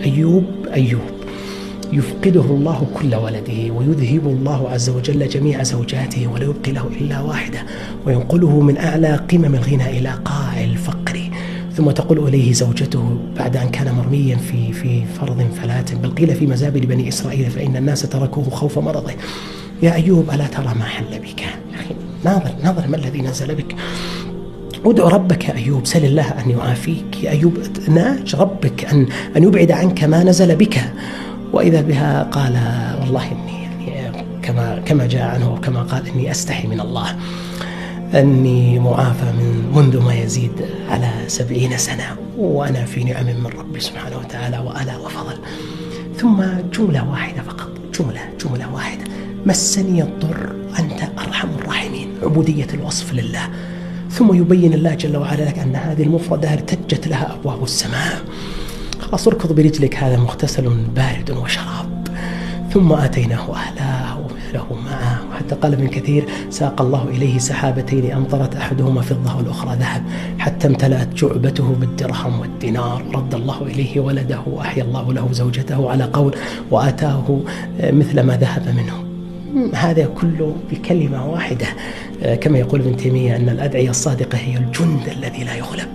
أيوب يفقده الله كل ولده، ويذهب الله عز وجل جميع زوجاته ولا يبقي له إلا واحدة، وينقله من أعلى قمم الغنى إلى قاع الفقر، ثم تقول إليه زوجته بعد أن كان مرميا في فرض فلاة، بل قيل في مزابل بني إسرائيل فإن الناس تركوه خوف مرضه: يا أيوب ألا ترى ما حل بك؟ يا أخي ناظر ما الذي نزل بك؟ ادعو ربك يا أيوب، سل الله أن يعافيك يا أيوب، ناج ربك أن يبعد عنك ما نزل بك. وإذا بها قال: والله إني يعني كما جاء عنه وكما قال: إني أستحي من الله أني معافى منذ ما يزيد على 70 سنة، وأنا في نعم من ربي سبحانه وتعالى وآلاء وفضل. ثم جملة واحدة فقط، جملة واحدة: مسني الضر أنت أرحم الراحمين، عبودية الوصف لله. ثم يبين الله جل وعلا لك أن هذه المفردة ارتجت لها أبواب السماء. خلاص اركض برجلك، هذا مغتسل بارد وشراب. ثم آتيناه أهله ومثله معه، وحتى قال ابن كثير: ساق الله إليه سحابتين أمطرت أحدهما فضة والأخرى ذهب، حتى امتلأت جعبته بالدرهم والدينار. رد الله إليه ولده وأحيا الله له زوجته، على قول: وآتاه مثل ما ذهب منه. هذا كله بكلمة واحدة. كما يقول ابن تيمية أن الأدعية الصادقة هي الجند الذي لا يغلب.